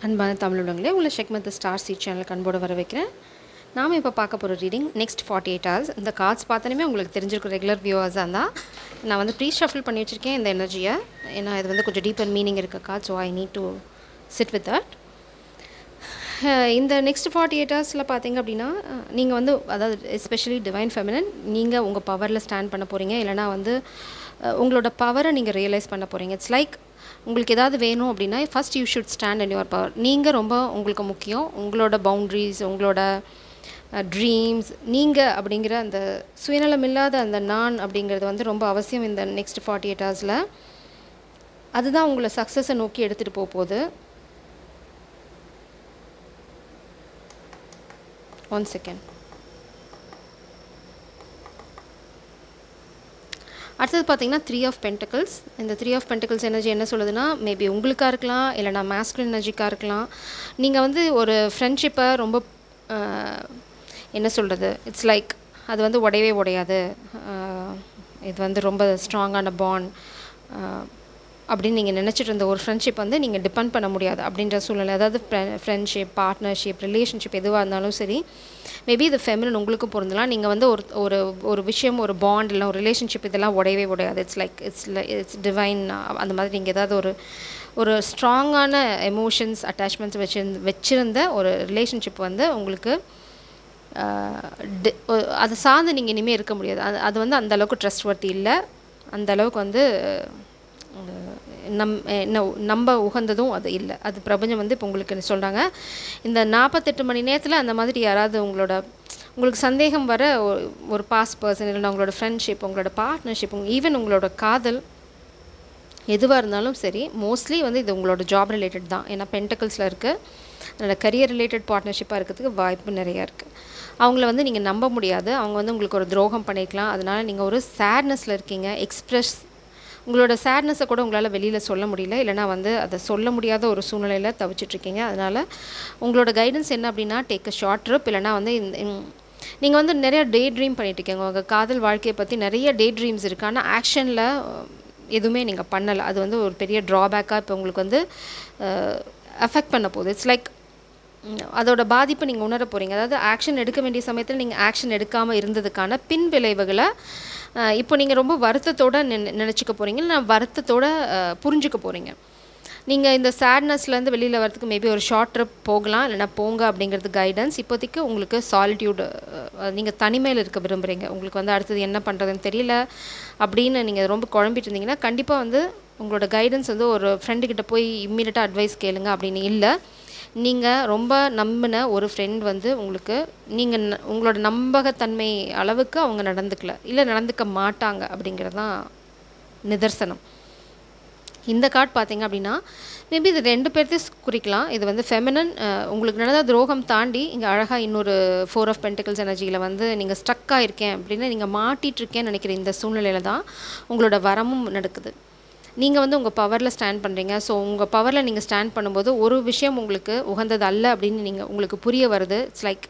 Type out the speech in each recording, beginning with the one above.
அன்பான தமிழ் உள்ளங்களே, உங்களை ஷெக்மத் ஸ்டார் சீட் சேனலுக்கு அன்போடு வர வைக்கிறேன். நாம் இப்போ பார்க்க போகிற ரீடிங் நெக்ஸ்ட் 48 ஹவர்ஸ். இந்த கார்ட்ஸ் பார்த்தோன்னே உங்களுக்கு தெரிஞ்சிருக்கும் ரெகுலர் வியூவர்ஸாக இருந்தால். நான் வந்து ப்ரீ ஷஃபில் பண்ணி வச்சுருக்கேன் இந்த எனர்ஜியை. ஏன்னா இது வந்து கொஞ்சம் டீப்பர் மீனிங் இருக்க card. So I need to sit with that. இந்த நெக்ஸ்ட் 48 ஹவர்ஸில் பார்த்தீங்க அப்படின்னா, நீங்கள் வந்து அதாவது எஸ்பெஷலி டிவைன் ஃபெமினன், நீங்கள் உங்கள் பவரில் ஸ்டாண்ட் பண்ண போகிறீங்க. இல்லைனா வந்து உங்களோட பவரை நீங்கள் ரியலைஸ் பண்ண போகிறீங்க. இட்ஸ் லைக் உங்களுக்கு ஏதாவது வேணும் அப்படின்னா first you should stand in your power. நீங்கள் ரொம்ப உங்களுக்கு முக்கியம். உங்களோட பவுண்ட்ரிஸ், உங்களோட ட்ரீம்ஸ், நீங்கள் அப்படிங்கிற அந்த சுயநலம் இல்லாத அந்த நான் அப்படிங்கிறது வந்து ரொம்ப அவசியம் இந்த நெக்ஸ்ட் 48 ஹவர்ஸில். அதுதான் உங்களை சக்ஸஸை நோக்கி எடுத்துகிட்டு போகுது. 1 செகண்ட். அடுத்தது பார்த்தீங்கன்னா 3 ஆஃப் பென்டக்கிள்ஸ். இந்த 3 ஆஃப் பென்டக்கிள்ஸ் எனர்ஜி என்ன சொல்லுதுன்னா, மேபி உங்களுக்காக இருக்கலாம், இல்லைனா மாஸ்குலின் எனர்ஜிக்காக இருக்கலாம். நீங்கள் வந்து ஒரு ஃப்ரெண்ட்ஷிப்பை ரொம்ப என்ன சொல்கிறது, இட்ஸ் லைக் அது வந்து உடையவே உடையாது, இது வந்து ரொம்ப ஸ்ட்ராங்கான பாண்ட் அப்படின்னு நீங்கள் நினச்சிட்டு இருந்த ஒரு ஃப்ரெண்ட்ஷிப் வந்து நீங்கள் டிபெண்ட் பண்ண முடியாது அப்படின்ற சூழ்நிலை. அதாவது ஃப்ரெண்ட்ஷிப், பார்ட்னர்ஷிப், ரிலேஷன்ஷிப் எதுவாக இருந்தாலும் சரி, மேபி இது ஃபெமினன் உங்களுக்கும் பொருந்தலாம். நீங்கள் வந்து ஒரு விஷயம், ஒரு பாண்ட் இல்லை ஒரு ரிலேஷன்ஷிப் இதெல்லாம் உடையவே உடையாது. It's divine. அந்த மாதிரி நீங்கள் ஏதாவது ஒரு ஸ்ட்ராங்கான எமோஷன்ஸ், அட்டாச்மெண்ட்ஸ் வச்சுருந்த ஒரு ரிலேஷன்ஷிப் வந்து உங்களுக்கு அதை சார்ந்து நீங்கள் இனிமேல் இருக்க முடியாது. அது வந்து அந்தளவுக்கு ட்ரஸ்ட் வர்த்தி இல்லை, அந்தளவுக்கு வந்து நம்ப உகந்ததும் அது இல்லை. அது பிரபஞ்சம் வந்து இப்போ உங்களுக்கு சொல்கிறாங்க, இந்த 48 மணி நேரத்தில் அந்த மாதிரி யாராவது உங்களுக்கு சந்தேகம் வர ஒரு பாஸ்ட் பர்சன், இல்லைன்னா உங்களோட ஃப்ரெண்ட்ஷிப், உங்களோட பார்ட்னர்ஷிப், ஈவன் உங்களோட காதல் எதுவாக இருந்தாலும் சரி, மோஸ்ட்லி வந்து இது உங்களோட ஜாப் ரிலேட்டட் தான். ஏன்னா பென்டக்கிள்ஸில் இருக்குது. அதனால் கரியர் ரிலேட்டட் பார்ட்னர்ஷிப்பாக இருக்கிறதுக்கு வாய்ப்பு நிறையா இருக்குது. அவங்கள வந்து நீங்கள் நம்ப முடியாது. அவங்க வந்து உங்களுக்கு ஒரு துரோகம் பண்ணிக்கலாம். அதனால் நீங்கள் ஒரு சேட்னஸில் இருக்கீங்க. உங்களோட சேட்னஸை கூட உங்களால் வெளியில் சொல்ல முடியல, இல்லைனா வந்து அதை சொல்ல முடியாத ஒரு சூழ்நிலையில் தவிச்சிட்ருக்கீங்க. அதனால் உங்களோட கைடன்ஸ் என்ன அப்படின்னா, டேக் அ ஷார்ட் ட்ரிப். இல்லைனா வந்து நீங்கள் வந்து நிறையா டே ட்ரீம் பண்ணிட்டுருக்கீங்க. உங்கள் காதல் வாழ்க்கையை பற்றி நிறைய டே ட்ரீம்ஸ் இருக்குது, ஆனால் ஆக்ஷனில் எதுவுமே நீங்கள் பண்ணலை. அது வந்து ஒரு பெரிய ட்ராபேக்காக இப்போ உங்களுக்கு வந்து அஃபெக்ட் பண்ண போகுது. இட்ஸ் லைக் அதோட பாதிப்பு நீங்கள் உணர போகிறீங்க. அதாவது ஆக்ஷன் எடுக்க வேண்டிய சமயத்தில் நீங்கள் ஆக்ஷன் எடுக்காமல் இருந்ததுக்கான பின் விளைவுகளை இப்போ நீங்கள் ரொம்ப வருத்தத்தோடு நினச்சிக்க போகிறீங்க, இல்லை வருத்தத்தோடு புரிஞ்சுக்க போகிறீங்க. நீங்கள் இந்த சேட்னஸ்லேருந்து வெளியில் வரதுக்கு மேபி ஒரு ஷார்ட் ட்ரிப் போகலாம், இல்லைனா போங்க அப்படிங்கிறது கைடன்ஸ். இப்போதைக்கு உங்களுக்கு சாலிட்யூடு, நீங்கள் தனிமையில் இருக்க விரும்புகிறீங்க. உங்களுக்கு வந்து அடுத்தது என்ன பண்ணுறதுன்னு தெரியல அப்படின்னு நீங்கள் ரொம்ப குழம்பிட்டு இருந்தீங்கன்னா, கண்டிப்பாக வந்து உங்களோட கைடன்ஸ் வந்து ஒரு ஃப்ரெண்டுக்கிட்ட போய் இம்மீடியட்டாக அட்வைஸ் கேளுங்க அப்படின்னு இல்லை. நீங்கள் ரொம்ப நம்பின ஒரு ஃப்ரெண்ட் வந்து உங்களோட நம்பகத்தன்மை அளவுக்கு அவங்க நடந்துக்கல, இல்லை நடந்துக்க மாட்டாங்க அப்படிங்கிறது தான் நிதர்சனம். இந்த கார்டு பார்த்தீங்க அப்படின்னா, மேபி இது 2 பேர்த்தையும் குறிக்கலாம். இது வந்து ஃபெமினன், உங்களுக்கு நடந்த துரோகம் தாண்டி இங்கே அழகாக இன்னொரு 4 ஆஃப் பென்டிகல்ஸ் எனர்ஜியில் வந்து நீங்கள் ஸ்டக்காக இருக்கேன் அப்படின்னு நீங்கள் மாட்டிகிட்ருக்கேன்னு நினைக்கிற இந்த சூழ்நிலையில் தான் உங்களோட வரமும் நடக்குது. நீங்கள் வந்து உங்கள் பவரில் ஸ்டாண்ட் பண்ணுறீங்க. ஸோ உங்கள் பவரில் நீங்கள் ஸ்டாண்ட் பண்ணும்போது ஒரு விஷயம் உங்களுக்கு உகந்தது அல்ல அப்படின்னு உங்களுக்கு புரிய வருது. இட்ஸ் லைக்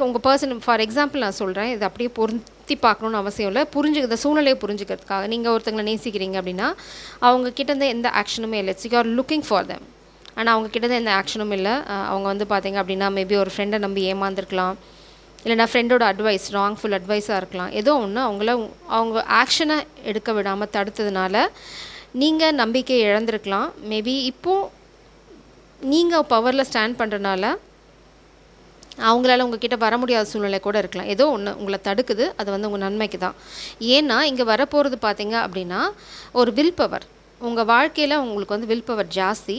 உங்கள் பர்சன், ஃபார் எக்ஸாம்பிள் நான் சொல்கிறேன், இது அப்படியே பொருத்தி பார்க்கணுன்னு அவசியம் இல்லை. இந்த சூழ்நிலையை புரிஞ்சுக்கிறதுக்காக நீங்கள் ஒருத்தங்களை நேசிக்கிறீங்க அப்படின்னா, அவங்க கிட்டேருந்து எந்த ஆக்ஷனுமே இல்லை. It's you are looking for them. ஆனால் அவங்க கிட்டேருந்து எந்த ஆக்ஷனும் இல்லை. அவங்க வந்து பார்த்தீங்க அப்படின்னா மேபி ஒரு ஃப்ரெண்டை நம்பி ஏமாந்துருக்கலாம், இல்லைனா ஃப்ரெண்டோட அட்வைஸ் ராங்ஃபுல் அட்வைஸாக இருக்கலாம். ஏதோ ஒன்று அவங்க ஆக்ஷனை எடுக்க விடாமல் தடுத்ததுனால நீங்கள் நம்பிக்கை இழந்திருக்கலாம். மேபி இப்போது நீங்கள் பவரில் ஸ்டாண்ட் பண்ணுறதுனால அவங்களால உங்ககிட்ட வர முடியாத சூழ்நிலை கூட இருக்கலாம். ஏதோ ஒன்று உங்களை தடுக்குது. அது வந்து உங்கள் நன்மைக்கு தான். ஏன்னா இங்கே வரப்போகிறது பார்த்தீங்க அப்படின்னா ஒரு வில் பவர். உங்கள் வாழ்க்கையில் உங்களுக்கு வந்து வில் பவர் ஜாஸ்தி.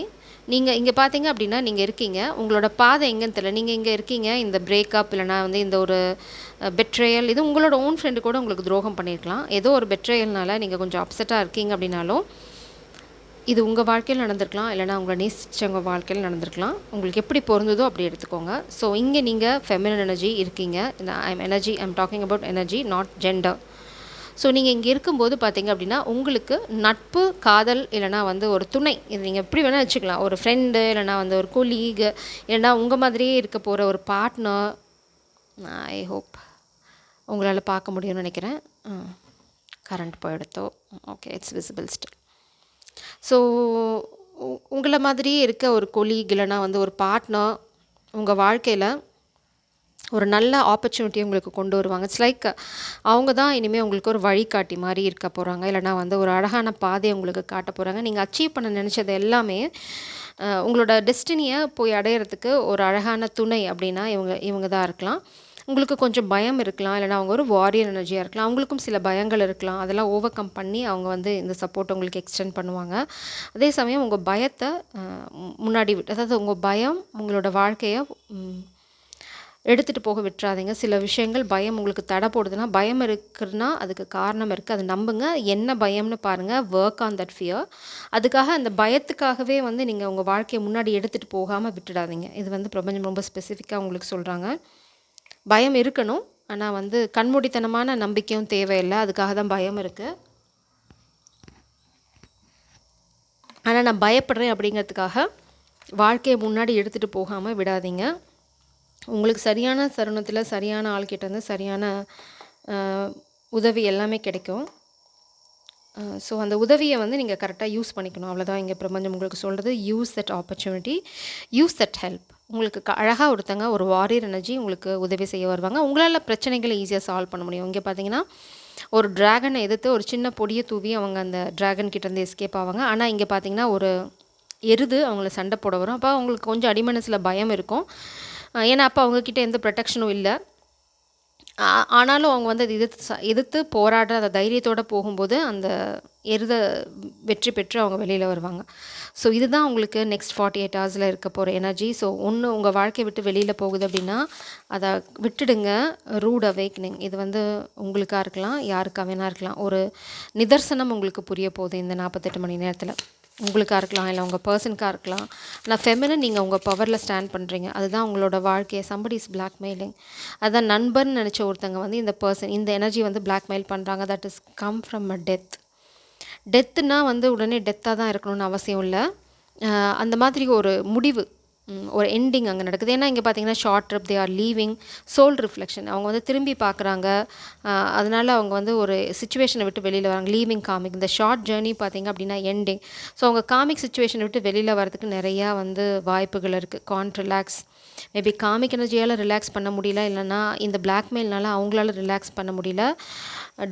நீங்கள் இங்கே பார்த்தீங்க அப்படின்னா நீங்கள் இருக்கீங்க, உங்களோட பாதை எங்கேன்னு தெரியல. நீங்கள் இங்கே இருக்கீங்க, இந்த பிரேக்கப் இல்லைனா வந்து இந்த ஒரு பெட்ரேயல், இது உங்களோட ஓன் ஃப்ரெண்டு கூட உங்களுக்கு துரோகம் பண்ணியிருக்கலாம். ஏதோ ஒரு பெட்ரேயல்னால நீங்கள் கொஞ்சம் அப்செட்டாக இருக்கீங்க அப்படின்னாலும் இது உங்கள் வாழ்க்கையில் நடந்திருக்கலாம், இல்லைனா உங்களை நேசிச்சவங்க வாழ்க்கையில் நடந்திருக்கலாம். உங்களுக்கு எப்படி பொருந்ததோ அப்படி எடுத்துக்கோங்க. ஸோ இங்கே நீங்கள் ஃபெமினன் எனர்ஜி இருக்கீங்க. I'm talking about energy, not gender. So நீங்கள் இங்கே இருக்கும்போது பார்த்தீங்க அப்படின்னா உங்களுக்கு நட்பு, காதல், இல்லைனா வந்து ஒரு துணை, இது நீங்கள் எப்படி வேணால் வச்சுக்கலாம். ஒரு ஃப்ரெண்டு, இல்லைனா வந்து ஒரு கொலீக், இல்லைனா உங்கள் மாதிரியே இருக்க போகிற ஒரு பார்ட்னர். ஐ ஹோப் உங்களால் பார்க்க முடியும்னு நினைக்கிறேன். கரண்ட் போயிடுத்தோ. Okay, it's visible still. So உங்கள மாதிரியே இருக்க ஒரு கொலீக் இல்லைனா வந்து ஒரு பார்ட்னர் உங்கள் வாழ்க்கையில் ஒரு நல்ல ஆப்பர்ச்சுனிட்டியை உங்களுக்கு கொண்டு வருவாங்க. இட்ஸ் லைக் அவங்க தான் இனிமேல் உங்களுக்கு ஒரு வழிகாட்டி மாதிரி இருக்க போகிறாங்க. இல்லைனா வந்து ஒரு அழகான பாதையை உங்களுக்கு காட்ட போகிறாங்க. நீங்கள் அச்சீவ் பண்ண நினச்சது எல்லாமே உங்களோட டெஸ்டினியை போய் அடையிறதுக்கு ஒரு அழகான துணை அப்படின்னா இவங்க தான் இருக்கலாம். உங்களுக்கு கொஞ்சம் பயம் இருக்கலாம், இல்லைனா அவங்க ஒரு வாரியர் எனர்ஜியாக இருக்கலாம். அவங்களுக்கும் சில பயங்கள் இருக்கலாம். அதெல்லாம் ஓவர் கம் பண்ணி அவங்க வந்து இந்த சப்போர்ட் உங்களுக்கு எக்ஸ்டெண்ட் பண்ணுவாங்க. அதே சமயம் உங்கள் பயத்தை முன்னாடி அதாவது உங்கள் பயம் உங்களோட வாழ்க்கையை எடுத்துகிட்டு போக விட்டுறாதீங்க. சில விஷயங்கள் பயம் உங்களுக்கு தடை போடுதுன்னா, பயம் இருக்குதுன்னா அதுக்கு காரணம் இருக்குது. அதை நம்புங்க. என்ன பயம்னு பாருங்கள். Work on that fear. அதுக்காக அந்த பயத்துக்காகவே வந்து நீங்கள் உங்கள் வாழ்க்கையை முன்னாடி எடுத்துகிட்டு போகாமல் விட்டுடாதீங்க. இது வந்து பிரபஞ்சம் ரொம்ப ஸ்பெசிஃபிக்காக உங்களுக்கு சொல்கிறாங்க. பயம் இருக்கணும், ஆனால் வந்து கண்மூடித்தனமான நம்பிக்கையும் தேவையில்லை. அதுக்காக தான் பயம் இருக்குது. ஆனால் நான் பயப்படுறேன் அப்படிங்கிறதுக்காக வாழ்க்கையை முன்னாடி எடுத்துகிட்டு போகாமல் விடாதீங்க. உங்களுக்கு சரியான தருணத்தில் சரியான ஆள்கிட்டேருந்து சரியான உதவி எல்லாமே கிடைக்கும். ஸோ அந்த உதவியை வந்து நீங்கள் கரெக்டாக யூஸ் பண்ணிக்கணும். அவ்வளோதான் இங்கே பிரபஞ்சம் உங்களுக்கு சொல்கிறது. Use that opportunity, use that help. உங்களுக்கு அழகாக ஒருத்தங்க ஒரு வாரியர் எனர்ஜி உங்களுக்கு உதவி செய்ய வருவாங்க. உங்களால் பிரச்சனைகளை ஈஸியாக சால்வ் பண்ண முடியும். இங்கே பார்த்தீங்கன்னா ஒரு ட்ராகனை எதிர்த்து ஒரு சின்ன பொடியை தூவி அவங்க அந்த ட்ராகன் கிட்டேருந்து எஸ்கேப் ஆவாங்க. ஆனால் இங்கே பார்த்தீங்கன்னா ஒரு எருது அவங்கள சண்டை போட வரும். அப்போ அவங்களுக்கு கொஞ்சம் அடிமனசில் பயம் இருக்கும். ஏன்னா அப்போ அவங்கக்கிட்ட எந்த ப்ரொடெக்ஷனும் இல்லை. ஆனாலும் அவங்க வந்து அது எதிர்த்து போராடுற அந்த தைரியத்தோடு போகும்போது அந்த எருதை வெற்றி பெற்று அவங்க வெளியில் வருவாங்க. ஸோ இதுதான் உங்களுக்கு நெக்ஸ்ட் 48 ஹவர்ஸில் இருக்க போகிற எனர்ஜி. ஸோ ஒன்று உங்கள் வாழ்க்கையை விட்டு வெளியில் போகுது அப்படின்னா அதை விட்டுடுங்க. ரூட் அவேக்னிங் இது வந்து உங்களுக்காக இருக்கலாம், யாருக்காக வேணா இருக்கலாம். ஒரு நிதர்சனம் உங்களுக்கு புரிய போகுது இந்த 48 மணி நேரத்தில். உங்களுக்காக இருக்கலாம், இல்லை உங்கள் பர்சனுக்காக இருக்கலாம். ஆனால் ஃபெமினன் நீங்கள் உங்கள் பவரில் ஸ்டாண்ட் பண்ணுறீங்க. அதுதான் உங்களோட வாழ்க்கையை. Somebody is blackmailing. அதான் நண்பர்னு நினச்ச ஒருத்தங்க வந்து இந்த எனர்ஜி வந்து பிளாக்மெயில் பண்ணுறாங்க. That is come from a death. டெத்துனா வந்து உடனே டெத்தாக தான் இருக்கணும்னு அவசியம் இல்லை. அந்த மாதிரி ஒரு முடிவு, ஒரு எண்டிங் அங்கே நடக்குது. ஏன்னா இங்கே பார்த்தீங்கன்னா short trip, they are leaving, soul reflection. அவங்க வந்து திரும்பி பார்க்குறாங்க. அதனால் அவங்க வந்து ஒரு சிச்சுவேஷனை விட்டு வெளியில் வராங்க. Leaving comic. இந்த ஷார்ட் ஜேர்னி பார்த்திங்க அப்படின்னா எண்டிங். ஸோ அவங்க காமிக் சிச்சுவேஷனை விட்டு வெளியில் வரதுக்கு நிறையா வந்து வாய்ப்புகள் இருக்குது. ரிலாக்ஸ். மேபி காமிக் எனர்ஜியால் ரிலாக்ஸ் பண்ண முடியல, இல்லைனா இந்த பிளாக்மெயில்னால அவங்களால ரிலாக்ஸ் பண்ண முடியல.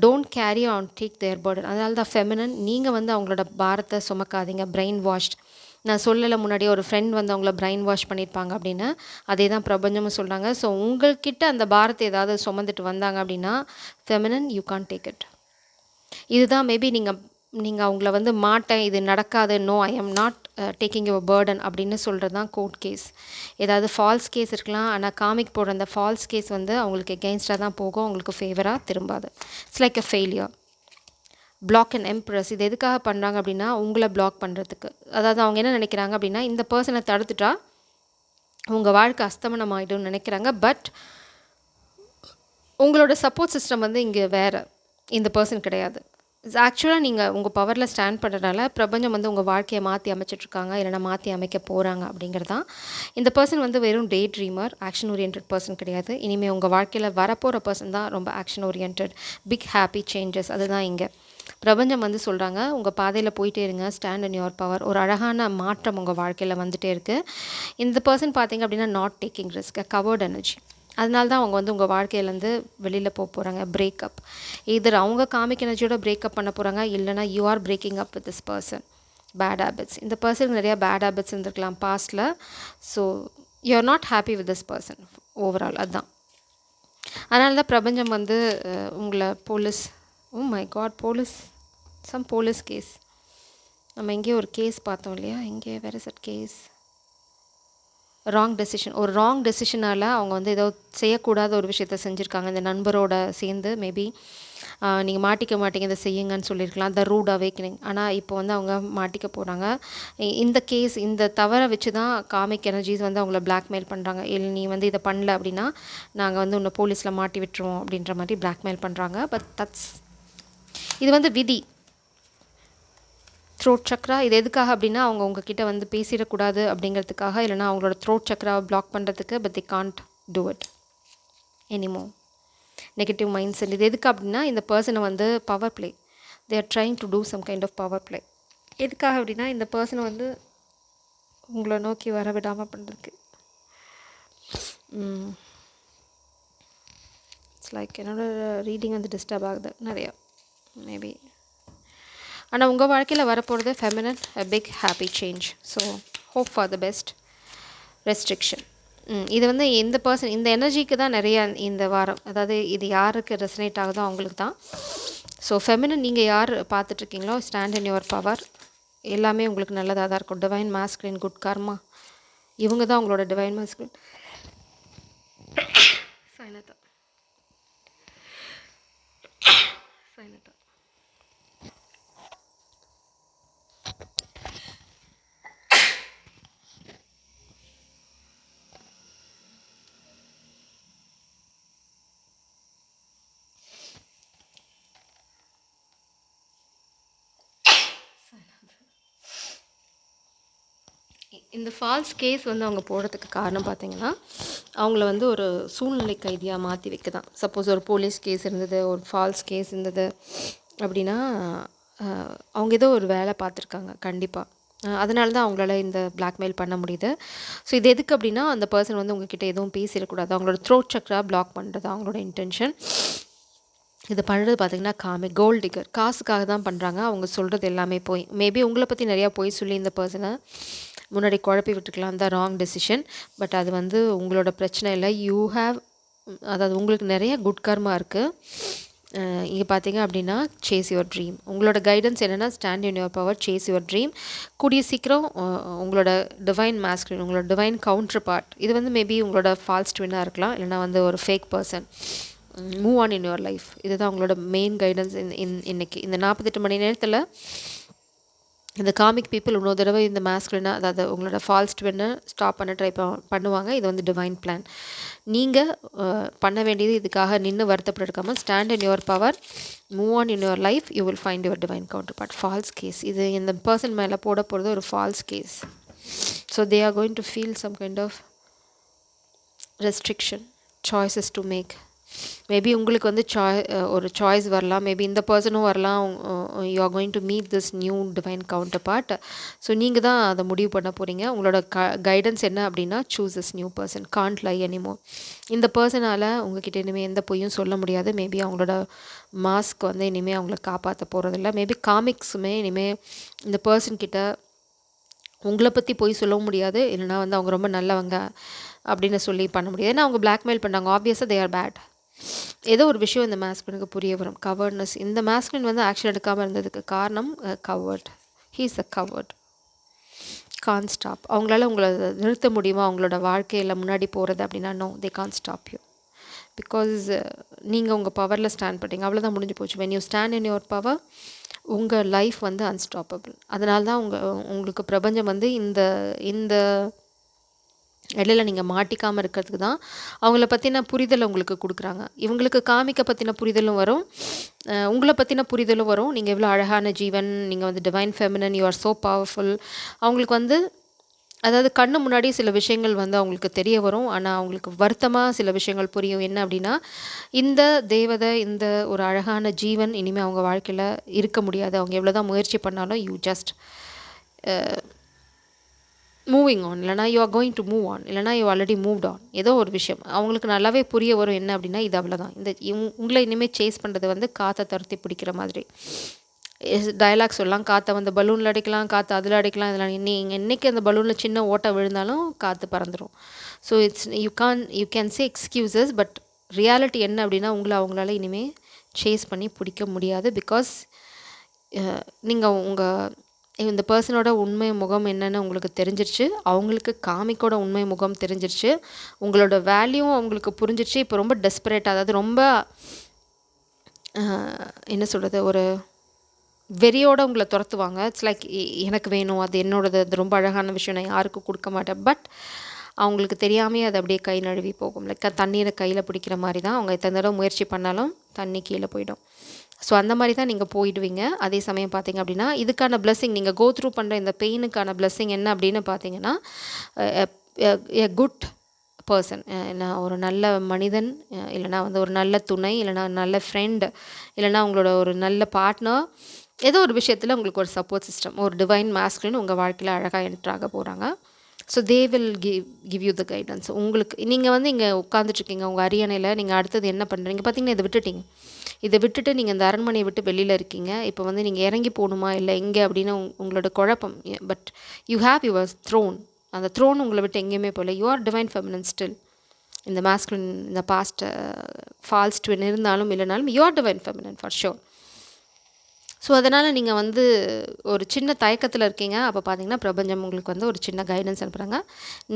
Don't carry on take their burden. அதனால தான் ஃபெமினன். நீங்கள் வந்து அவங்களோட பாரத்தை சுமக்காதீங்க. Brain washed. நான் சொல்லலை முன்னாடியே ஒரு ஃப்ரெண்ட் வந்து அவங்கள பிரெயின் வாஷ் பண்ணியிருப்பாங்க அப்படின்னு. அதே தான் பிரபஞ்சமும் சொல்கிறாங்க. ஸோ உங்கள்கிட்ட அந்த பாரத்தை ஏதாவது சுமந்துட்டு வந்தாங்க அப்படின்னா feminine you can take it. இதுதான் மேபி நீங்கள் அவங்கள வந்து மாட்டேன், இது நடக்காது, no I am not taking your burden அப்படின்னு சொல்கிறது தான் கோர்ட் கேஸ். ஏதாவது ஃபால்ஸ் கேஸ் இருக்கலாம். ஆனால் காமிக் போடுற அந்த ஃபால்ஸ் கேஸ் வந்து அவங்களுக்கு எகெயின்ஸ்டாக தான் போகும், அவங்களுக்கு ஃபேவராக திரும்பாது. It's like a failure. Black and embrace. இது எதுக்காக பண்ணுறாங்க அப்படின்னா உங்களை பிளாக் பண்ணுறதுக்கு. அதாவது அவங்க என்ன நினைக்கிறாங்க அப்படின்னா இந்த பர்சனை தடுத்துட்டா உங்கள் வாழ்க்கை அஸ்தமனம் ஆகிடும்னு நினைக்கிறாங்க. பட் உங்களோட சப்போர்ட் சிஸ்டம் வந்து இங்கே வேறு, இந்த பர்சன் கிடையாது. ஆக்சுவலாக நீங்கள் உங்கள் பவரில் ஸ்டாண்ட் பண்ணுறதுனால பிரபஞ்சம் வந்து உங்கள் வாழ்க்கையை மாற்றி அமைச்சிட்ருக்காங்க, இல்லைனா மாற்றி அமைக்க போகிறாங்க அப்படிங்கிறதான். இந்த பர்சன் வந்து வெறும் day dreamer, action oriented person கிடையாது. இனிமேல் உங்கள் வாழ்க்கையில் வரப்போகிற பர்சன் தான் ரொம்ப action oriented, big happy changes. அதுதான் இங்கே பிரபஞ்சம் வந்து சொல்கிறாங்க. உங்கள் பாதையில் போயிட்டே இருங்க, ஸ்டாண்ட் இன் யுவர் பவர். ஒரு அழகான மாற்றம் உங்கள் வாழ்க்கையில் வந்துகிட்டே இருக்குது. இந்த பர்சன் பார்த்திங்க அப்படின்னா not taking risk, covert energy. அதனால தான் அவங்க வந்து உங்கள் வாழ்க்கையிலேருந்து வெளியில் போகிறாங்க. பிரேக்கப். இதர் அவங்க காமிக் எனர்ஜியோட பிரேக்கப் பண்ண போகிறாங்க, இல்லைனா you are breaking up with this person. Bad habits. இந்த பர்சனுக்கு நிறையா பேட் ஹேபிட்ஸ் இருந்திருக்கலாம் பாஸ்டில். So you are not happy with this person overall. அதுதான். அதனால தான் பிரபஞ்சம் வந்து உங்களை police, oh my god, police case. நம்ம எங்கேயோ ஒரு கேஸ் பார்த்தோம் இல்லையா, எங்கே வேறு சார் கேஸ், ராங் டெசிஷன். ஒரு ராங் டெசிஷனால் அவங்க வந்து ஏதோ செய்யக்கூடாத ஒரு விஷயத்த செஞ்சுருக்காங்க இந்த நண்பரோட சேர்ந்து. மேபி நீங்கள் மாட்டிக்க மாட்டீங்க, இதை செய்யுங்கன்னு சொல்லியிருக்கலாம், த ரூட் அவேக்கனிங். ஆனால் இப்போ வந்து அவங்க மாட்டிக்க போகிறாங்க. இந்த கேஸ், இந்த தவறை வச்சு தான் காமிக் எனர்ஜிஸ் வந்து அவங்கள பிளாக்மெயில் பண்ணுறாங்க. இல்லை நீ வந்து இதை பண்ணல அப்படின்னா நாங்கள் வந்து உன்னை போலீஸில் மாட்டி விட்டுருவோம் அப்படின்ற மாதிரி பிளாக்மெயில் பண்ணுறாங்க. பட் இது வந்து விதி. த்ரோட் சக்ரா. இது எதுக்காக அப்படின்னா அவங்க உங்ககிட்ட வந்து பேசிடக்கூடாது அப்படிங்கிறதுக்காக, இல்லைனா அவங்களோட த்ரோட் சக்ராவை பிளாக் பண்ணுறதுக்கு. But the can't do it anymore. Negative mindset. இது எதுக்கு அப்படின்னா இந்த பர்சனை வந்து power play, they are trying to do some kind of power play. எதுக்காக அப்படின்னா இந்த பர்சனை வந்து உங்களை நோக்கி வர விடாமல் பண்ணுறதுக்கு. இட்ஸ் லைக் என்னோடய ரீடிங் வந்து டிஸ்டர்ப் ஆகுது நிறையா மேபி. ஆனால் உங்கள் வாழ்க்கையில் வரப்போகிறது feminine big happy change. So hope for the best. Restriction இது வந்து இந்த பர்சன் இந்த எனர்ஜிக்கு தான் நிறையா இந்த வாரம், அதாவது இது யாருக்கு ரெசனேட் ஆகுதோ அவங்களுக்கு தான். ஸோ ஃபெமினன் நீங்கள் யார் பார்த்துட்ருக்கீங்களோ ஸ்டாண்ட் இன் யுவர் பவர். எல்லாமே உங்களுக்கு நல்லதாக தான் இருக்கும். டிவைன் மாஸ்குலின், குட் கர்மா, இவங்க தான் உங்களோட டிவைன் மாஸ்குலின். சைனதா சைனதா இந்த ஃபால்ஸ் கேஸ் வந்து அவங்க போடுறதுக்கு காரணம் பார்த்தீங்கன்னா, அவங்கள வந்து ஒரு சூழ்நிலை கைதியாக மாற்றி வைக்க தான். சப்போஸ் ஒரு போலீஸ் கேஸ் இருந்தது, ஒரு ஃபால்ஸ் கேஸ் இருந்தது அப்படின்னா, அவங்க ஏதோ ஒரு வேலை பார்த்துருக்காங்க கண்டிப்பாக. அதனால தான் அவங்களால இந்த பிளாக்மெயில் பண்ண முடியுது. ஸோ இது எதுக்கு அப்படின்னா, அந்த பர்சன் வந்து உங்ககிட்ட எதுவும் பேசிடக்கூடாது. அவங்களோட த்ரோட் சக்ரா பிளாக் பண்ணுறது அவங்களோட இன்டென்ஷன். இது பண்ணுறது பார்த்திங்கன்னா கோல்ட் டிகர், காசுக்காக தான் பண்ணுறாங்க. அவங்க சொல்கிறது எல்லாமே போய். மேபி உங்களை பற்றி நிறையா போய் சொல்லி இந்த பர்சனை முன்னாடி குழப்பி விட்டுருக்கலாம். தான் ராங் டெசிஷன். பட் அது வந்து உங்களோட பிரச்சனை இல்லை. யூ ஹேவ், அதாவது உங்களுக்கு நிறைய குட் கர்மா இருக்குது. இங்கே பார்த்தீங்க அப்படின்னா சேஸ் யுவர் ட்ரீம். உங்களோட கைடன்ஸ் என்னென்னா stand in your power, chase your dream. கூடிய சீக்கிரம் உங்களோட டிவைன் மாஸ்குலின், உங்களோட டிவைன் கவுண்டர் பார்ட், இது வந்து மேபி உங்களோட ஃபால்ஸ் ட்வின்னாக இருக்கலாம், இல்லைனா வந்து ஒரு fake person. Move on in your life. இதுதான் உங்களோட மெயின் கைடன்ஸ் இன்னைக்கு இந்த 48 மணி நேரத்தில். இந்த காமிக் பீப்புள் இன்னொரு தடவை இந்த மாஸ்குலினாக, அதாவது உங்களோட ஃபால்ஸ் ட்வின்னை ஸ்டாப் பண்ண ட்ரை பண்ணுவாங்க. இது வந்து டிவைன் பிளான். நீங்கள் பண்ண வேண்டியது இதுக்காக நின்று வருத்தப்பட்டு stand in your power, move on in your life, you will find your divine counterpart. False case, இது இந்த பர்சன் மேலே போட போகிறது ஒரு false case. So they are going to feel some kind of restriction, choices to make. Maybe உங்களுக்கு வந்து ஒரு choice வரலாம், மேபி இந்த பர்சனும் வரலாம். You are going to meet this new divine counterpart. So நீங்கள் தான் அதை முடிவு பண்ண போகிறீங்க. உங்களோட கைடன்ஸ் என்ன அப்படின்னா, choose this new person, can't lie anymore. இந்த பர்சனால் உங்ககிட்ட இனிமேல் எந்த பொய்யும் சொல்ல முடியாது. மேபி அவங்களோட மாஸ்க் வந்து இனிமேல் அவங்கள காப்பாற்ற போகிறதில்ல. மேபி காமிக்ஸுமே இனிமேல் இந்த பர்சன்கிட்ட உங்களை பற்றி பொய் சொல்லவும் முடியாது, இல்லைனா வந்து அவங்க ரொம்ப நல்லவங்க அப்படின்னு சொல்லி பண்ண முடியாது. ஏன்னா அவங்க பிளாக்மெயில் பண்ணாங்க. ஆப்வியஸாக தே ஆர் பேட். ஏதோ ஒரு விஷயம் இந்த மாஸ்குலினுக்கு புரிய வரும். கவர்ட்னஸ். இந்த மாஸ்குலின் வந்து ஆக்ஷன் எடுக்காமல் இருந்ததுக்கு காரணம் covert. He is a covert. Can stop. அவங்களால உங்களை நிறுத்த முடியுமா அவங்களோட வாழ்க்கையில் முன்னாடி போகிறது அப்படின்னா? No, they can't stop you. Because நீங்கள் உங்கள் பவரில் ஸ்டாண்ட் பண்ணிட்டீங்க. அவ்வளோதான், முடிஞ்சு போச்சு. When you stand in your power, உங்கள் லைஃப் வந்து அன்ஸ்டாப்பபிள். அதனால தான் உங்களுக்கு பிரபஞ்சம் வந்து இந்த இடையில நீங்கள் மாட்டிக்காமல் இருக்கிறதுக்கு தான் அவங்கள பற்றின புரிதலை உங்களுக்கு கொடுக்குறாங்க. இவங்களுக்கு காமிக்க பற்றின புரிதலும் வரும், உங்களை பற்றின புரிதலும் வரும். நீங்கள் எவ்வளோ அழகான ஜீவன், நீங்கள் வந்து divine feminine, you are so powerful. அவங்களுக்கு வந்து, அதாவது கண்ணு முன்னாடி சில விஷயங்கள் வந்து அவங்களுக்கு தெரிய வரும். ஆனால் அவங்களுக்கு வருத்தமாக சில விஷயங்கள் புரியும். என்ன அப்படின்னா, இந்த தேவதை, இந்த ஒரு அழகான ஜீவன் இனிமேல் அவங்க வாழ்க்கையில் இருக்க முடியாது. அவங்க எவ்வளோ தான் முயற்சி பண்ணாலும் யூ ஜஸ்ட் மூவிங் ஆன், இல்லைனா you are going to move on, இல்லைனா யூ ஆல்ரெடி மூவ்ட் ஆன். ஏதோ ஒரு விஷயம் அவங்களுக்கு நல்லாவே புரிய வரும். என்ன அப்படின்னா, இது அவ்வளோதான். உங்களை இனிமேல் சேஸ் பண்ணுறது வந்து காற்றை துரத்தி பிடிக்கிற மாதிரி. டயலாக் சொல்லலாம், காற்றை வந்து பலூனில் அடிக்கலாம், காற்று அதில் அடிக்கலாம், இதில் இன்றைக்கி அந்த பலூனில் சின்ன ஓட்டை விழுந்தாலும் காற்று பறந்துடும். So it's you can say excuses, but reality என்ன அப்படின்னா, அவங்களால இனிமேல் சேஸ் பண்ணி பிடிக்க முடியாது. பிகாஸ் நீங்கள் இந்த பர்சனோட உண்மை முகம் என்னென்னு உங்களுக்கு தெரிஞ்சிருச்சு. அவங்களுக்கு காமிக்கோட உண்மை முகம் தெரிஞ்சிருச்சு. உங்களோட வேல்யூவும் அவங்களுக்கு புரிஞ்சிருச்சு. இப்போ ரொம்ப டெஸ்பரேட்டாக, அதாவது ரொம்ப என்ன சொல்கிறது, ஒரு வெறியோடு உங்களை துரத்துவாங்க. இட்ஸ் லைக் எனக்கு வேணும், அது என்னோடது, அது ரொம்ப அழகான விஷயம், நான் யாருக்கும் கொடுக்க மாட்டேன். பட் அவங்களுக்கு தெரியாமையே அது அப்படியே கை நழுவி போகும். லைக் தண்ணீரை கையில் பிடிக்கிற மாதிரி தான். அவங்க எத்தனை தடவை முயற்சி பண்ணாலும் தண்ணி கீழே போயிடும். ஸோ அந்த மாதிரி தான் நீங்கள் போயிடுவீங்க. அதே சமயம் பார்த்தீங்க அப்படின்னா, இதுக்கான பிளெஸ்ஸிங், நீங்கள் கோ த்ரூ பண்ணுற இந்த பெயினுக்கான பிளெஸ்ஸிங் என்ன அப்படின்னு பார்த்தீங்கன்னா, எ குட் பர்சன், ஒரு நல்ல மனிதன், இல்லைனா வந்து ஒரு நல்ல துணை, இல்லைனா நல்ல ஃப்ரெண்டு, இல்லைனா உங்களோட ஒரு நல்ல பார்ட்னர், ஏதோ ஒரு விஷயத்தில் உங்களுக்கு ஒரு சப்போர்ட் சிஸ்டம், ஒரு டிவைன் மாஸ்குலின் உங்கள் வாழ்க்கையில் அழகாக என்ட்ராக போகிறாங்க. So they will give you the guidance. உங்களுக்கு நீங்கள் வந்து இங்கே உட்காந்துட்ருக்கீங்க உங்கள் அரியணையில், நீங்கள் அடுத்தது என்ன பண்ணுறீங்க பார்த்தீங்கன்னா, இதை விட்டுட்டீங்க. இதை விட்டுட்டு நீங்கள் இந்த அரண்மனையை விட்டு வெளியில் இருக்கீங்க. இப்போ வந்து நீங்கள் இறங்கி போகணுமா இல்லை எங்கே அப்படின்னு உங்களோட குழப்பம். But you have your throne. அந்த த்ரோன் உங்களை விட்டு எங்கேயுமே போகல. You are divine feminine still. இந்த மாஸ்குலின் இந்த பாஸ்ட் ஃபால்ஸ் ட்வின் இருந்தாலும் இல்லைனாலும் you are divine feminine for sure. So அதனால் நீங்கள் வந்து ஒரு சின்ன தயக்கத்தில் இருக்கீங்க. அப்போ பார்த்தீங்கன்னா பிரபஞ்சம் உங்களுக்கு வந்து ஒரு சின்ன கைடன்ஸ் அனுப்புகிறாங்க.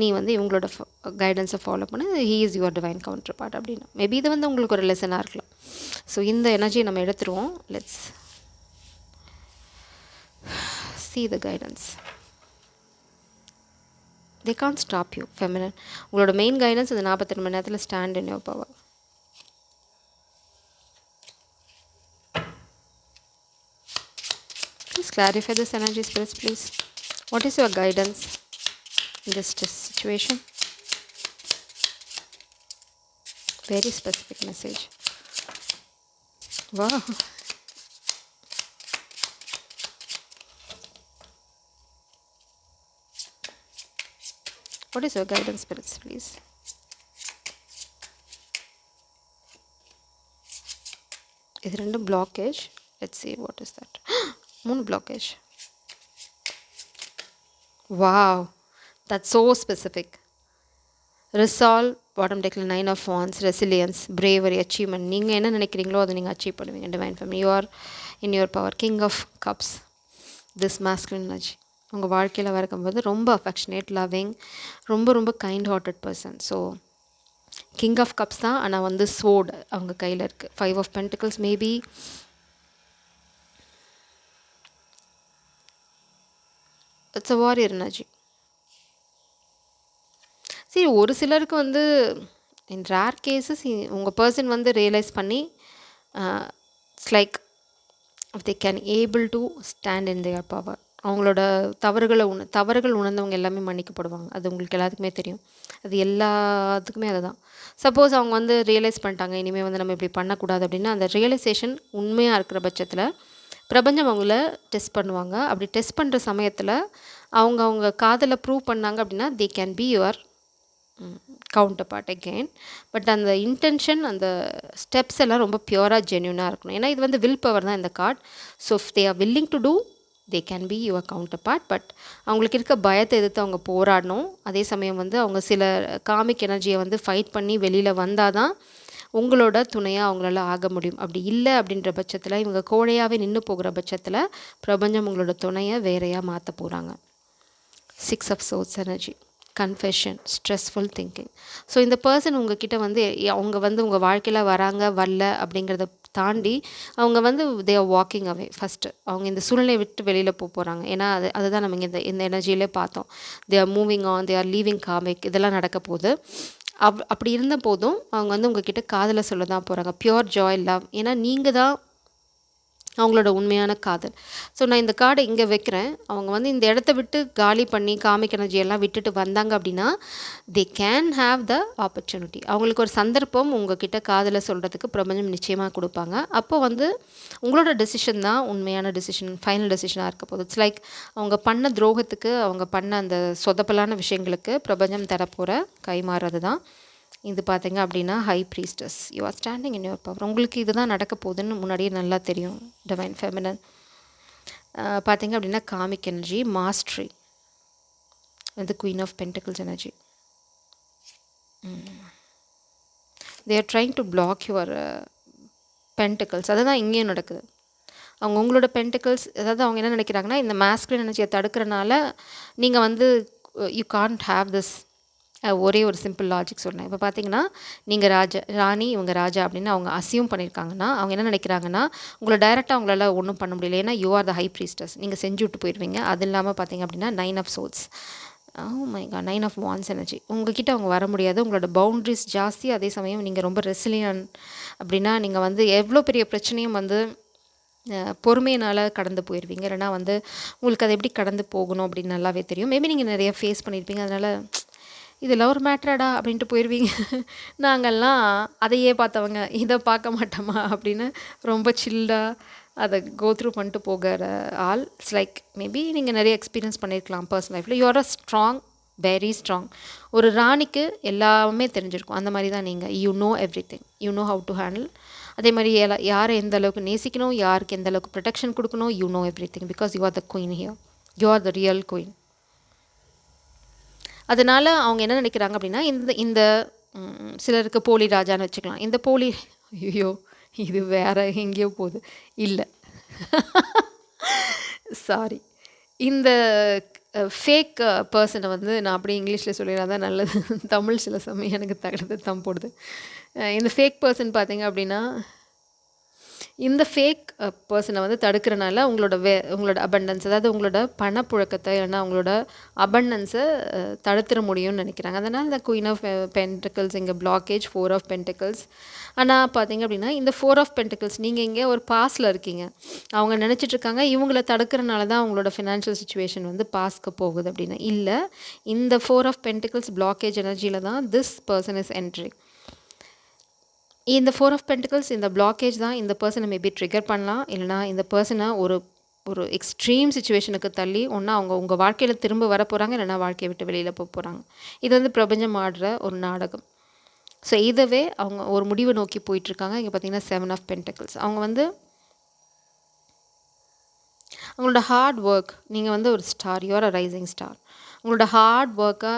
நீ வந்து இவங்களோட கைடன்ஸை ஃபாலோ பண்ணு, he is your divine counterpart அப்படின்னா. மேபி இது வந்து உங்களுக்கு ஒரு லெசனாக இருக்கலாம். ஸோ இந்த எனர்ஜியை நம்ம எடுத்துருவோம். Let's see the guidance. They can't stop you, feminine. உங்களோட மெயின் கைடன்ஸ் இந்த 48 மணி நேரத்தில் stand in your power. Please clarify this energy, spirits, please. What is your guidance in this situation? Very specific message. Wow. What is your guidance, spirits, please? இது ரெண்டும் blockage. Let's see what is that. 3 blockage. Wow, that's so specific. Resolve, bottom deck 9 of wands, resilience, bravery, achievement. நீங்கள் என்ன நினைக்கிறீங்களோ அதை நீங்கள் achieve பண்ணுவீங்க. Divine family, you are in your power. King of cups, this masculine energy உங்கள் வாழ்க்கையில் வரும்போது ரொம்ப அஃபெக்ஷனேட், லவ்விங், ரொம்ப ரொம்ப kind hearted person. So king of cups தான், ஆனால் வந்து ஸ்வோர்டு அவங்க கையில் இருக்குது. 5 of pentacles, maybe it's a warrior energy. சரி, ஒரு சிலருக்கு வந்து இன் ரேர் கேசஸ் உங்கள் பர்சன் வந்து ரியலைஸ் பண்ணி it's like they can able to stand in their power. அவங்களோட தவறுகள் உணர்ந்தவங்க எல்லாமே மன்னிக்கப்படுவாங்க. அது உங்களுக்கு எல்லாத்துக்குமே தெரியும். அது எல்லாத்துக்குமே அதுதான். சப்போஸ் அவங்க வந்து ரியலைஸ் பண்ணிட்டாங்க இனிமேல் வந்து நம்ம இப்படி பண்ணக்கூடாது அப்படின்னா, அந்த ரியலைசேஷன் உண்மையாக இருக்கிற பட்சத்தில் பிரபஞ்சம் அவங்கள டெஸ்ட் பண்ணுவாங்க. அப்படி டெஸ்ட் பண்ணுற சமயத்தில் அவங்க காதலை ப்ரூவ் பண்ணாங்க அப்படின்னா they can be your counterpart again. But அந்த இன்டென்ஷன், அந்த ஸ்டெப்ஸ் எல்லாம் ரொம்ப பியூராக ஜென்யூனாக இருக்கணும். ஏன்னா இது வந்து வில் பவர் தான் இந்த card. So if they are willing to do, they can be your counterpart. But அவங்களுக்கு இருக்க பயத்தை எதிர்த்து அவங்க போராடணும். அதே சமயம் வந்து அவங்க சில காமிக் எனர்ஜியை வந்து ஃபைட் பண்ணி வெளியில் வந்தால் தான் உங்களோட துணையாக அவங்களால ஆக முடியும். அப்படி இல்லை அப்படின்ற பட்சத்தில், இவங்க கோழையாகவே நின்று போகிற பட்சத்தில் பிரபஞ்சம் உங்களோட துணையை வேறையாக மாற்ற போகிறாங்க. 6 of source energy, confession, stressful thinking. So இந்த பர்சன் உங்ககிட்ட வந்து அவங்க வந்து உங்கள் வாழ்க்கையில் வராங்க வரல அப்படிங்கிறத தாண்டி அவங்க வந்து they are walking away. First அவங்க இந்த சூழ்நிலையை விட்டு வெளியில் போகிறாங்க. ஏன்னா அதுதான் நம்ம இங்கே இந்த எனர்ஜியிலே பார்த்தோம். They are moving on, they are leaving comic, இதெல்லாம் நடக்க போகுது. அப்படி இருந்த போதும் அவங்க வந்து உங்ககிட்ட காதலை சொல்ல தான் போகிறாங்க. Pure Joy, love. ஏன்னா நீங்கள் தான் அவங்களோட உண்மையான காதல். ஸோ நான் இந்த கார்டை இங்கே வைக்கிறேன். அவங்க வந்து இந்த இடத்த விட்டு காலி பண்ணி காமிக் எனர்ஜியெல்லாம் விட்டுட்டு வந்தாங்க அப்படின்னா they can have the opportunity. அவங்களுக்கு ஒரு சந்தர்ப்பம் உங்ககிட்ட காதலை சொல்கிறதுக்கு பிரபஞ்சம் நிச்சயமாக கொடுப்பாங்க. அப்போ வந்து உங்களோட டெசிஷன் தான் உண்மையான டெசிஷன், ஃபைனல் டெசிஷனாக இருக்க போகுது. இட்ஸ் லைக் அவங்க பண்ண துரோகத்துக்கு, அவங்க பண்ண அந்த சொதப்பலான விஷயங்களுக்கு பிரபஞ்சம் தரப்போகிற கைமாறுறது தான் இது. பார்த்தீங்க அப்படின்னா high priestess, you are standing in your power. உங்களுக்கு இதுதான் நடக்க போகுதுன்னு முன்னாடியே நல்லா தெரியும். டிவைன் ஃபெமினன் பார்த்தீங்க அப்படின்னா காமிக் எனர்ஜி, மாஸ்ட்ரி, வந்து queen of pentacles energy. They are trying to block your pentacles. அதுதான் இங்கேயும் நடக்குது. அவங்க உங்களோட பென்டிகல்ஸ், அதாவது அவங்க என்ன நினைக்கிறாங்கன்னா, இந்த மாஸ்குலின் எனர்ஜியை தடுக்கிறனால நீங்கள் வந்து யூ கான்ட் ஹாவ் திஸ். ஒரே ஒரு சிம்பிள் லாஜிக் சொன்னேன். இப்போ பார்த்தீங்கன்னா நீங்கள் ராணி, இவங்க ராஜா அப்படின்னு அவங்க அசியூம் பண்ணியிருக்காங்கன்னா, அவங்க என்ன நினைக்கிறாங்கன்னா, உங்களை டைரெக்டாக அவங்களால ஒன்றும் பண்ண முடியல. ஏன்னா you are the high priestess, நீங்கள் செஞ்சு விட்டு போயிடுவீங்க. அது இல்லாமல் பார்த்தீங்க அப்படின்னா 9 of swords, my god, 9 of wands energy. உங்ககிட்ட அவங்க வர முடியாது. உங்களோட பவுண்ட்ரிஸ் ஜாஸ்தி. அதே சமயம் நீங்கள் ரொம்ப ரெசிலியன் அப்படின்னா நீங்கள் வந்து எவ்வளோ பெரிய பிரச்சனையும் வந்து பொறுமையினால் கடந்து போயிடுவீங்க. இல்லைனா வந்து உங்களுக்கு அதை எப்படி கடந்து போகணும் அப்படின்னு நல்லாவே தெரியும். மேபி நீங்கள் நிறைய ஃபேஸ் பண்ணியிருப்பீங்க. அதனால் இதெல்லாம் ஒரு மேட்ராடா அப்படின்ட்டு போயிடுவீங்க. நாங்கள்லாம் அதையே பார்த்தவங்க, இதை பார்க்க மாட்டோமா அப்படின்னு ரொம்ப சில்லாக அதை கோத்ரூ பண்ணிட்டு போகிற ஆள். இட்ஸ் லைக் மேபி நீங்கள் நிறைய எக்ஸ்பீரியன்ஸ் பண்ணியிருக்கலாம் பர்சனல் லைஃப்பில். You are a strong very strong. ஒரு ராணிக்கு எல்லாமே தெரிஞ்சிருக்கும். அந்த மாதிரி தான் நீங்கள். You know every thing. You know how to handle. அதே மாதிரி யாரை எந்த அளவுக்கு நேசிக்கணும், யாருக்கு எந்த அளவுக்கு ப்ரொடெக்ஷன் கொடுக்கணும், you know every thing. Because you are the queen here. You are the real queen. அதனால் அவங்க என்ன நினைக்கிறாங்க அப்படின்னா, இந்த இந்த சிலருக்கு போலி ராஜான்னு வச்சுக்கலாம். இந்த போலி, ஐயோ இது வேற எங்கேயோ போகுது, இல்லை சாரி, இந்த ஃபேக் பர்சனை வந்து நான் அப்படியே இங்கிலீஷில் சொல்லிடுறேன், தான் நல்லது. தமிழ் சில சமயம் எனக்கு தகடுது தம் போடுது. இந்த ஃபேக் பர்சன் பார்த்தீங்க அப்படின்னா, இந்த ஃபேக் பர்சனை வந்து தடுக்கிறனால உங்களோட அபண்டன்ஸ், அதாவது உங்களோட பணப்புழக்கத்தை இல்லைன்னா உங்களோட அபண்டன்ஸை தடுத்துட முடியும்னு நினைக்கிறாங்க. அதனால் இந்த குயின் ஆஃப் பென்டிக்கல்ஸ் இங்கே பிளாக்கேஜ், 4 ஆஃப் பென்டிக்கல்ஸ். ஆனால் பார்த்தீங்க அப்படின்னா இந்த 4 ஆஃப் பென்டிக்கல்ஸ் நீங்கள் இங்கே ஒரு பாஸில் இருக்கீங்க. அவங்க நினச்சிட்ருக்காங்க இவங்கள தடுக்கிறனால தான் அவங்களோட ஃபினான்ஷியல் சுச்சுவேஷன் வந்து பாஸ்க்கு போகுது அப்படின்னு. இல்லை, இந்த 4 ஆஃப் பென்டிக்கல்ஸ் பிளாக்கேஜ் எனர்ஜியில் தான் திஸ் பர்சன் இஸ் என்ட்ரிங். இந்த 4 ஆஃப் பென்டிகல்ஸ், இந்த பிளாக்கேஜ் தான் இந்த பர்சனை மேபி ட்ரிகர் பண்ணலாம். இல்லைனா இந்த பர்சனை ஒரு எக்ஸ்ட்ரீம் சுச்சுவேஷனுக்கு தள்ளி ஒன்றா அவங்க உங்கள் வாழ்க்கையில் திரும்ப வர போகிறாங்க, இல்லைனா வாழ்க்கையை விட்டு வெளியில் போகிறாங்க. இது வந்து பிரபஞ்சம் ஆடுற ஒரு நாடகம். ஸோ இதவே அவங்க ஒரு முடிவை நோக்கி போயிட்டுருக்காங்க. இங்கே பார்த்தீங்கன்னா 7 ஆஃப் பென்டிகல்ஸ். அவங்க வந்து உங்களோட ஹார்ட் ஒர்க், நீங்கள் வந்து ஒரு ஸ்டார், யூஆர் அ ரைசிங் ஸ்டார். உங்களோட ஹார்ட் ஒர்க்கை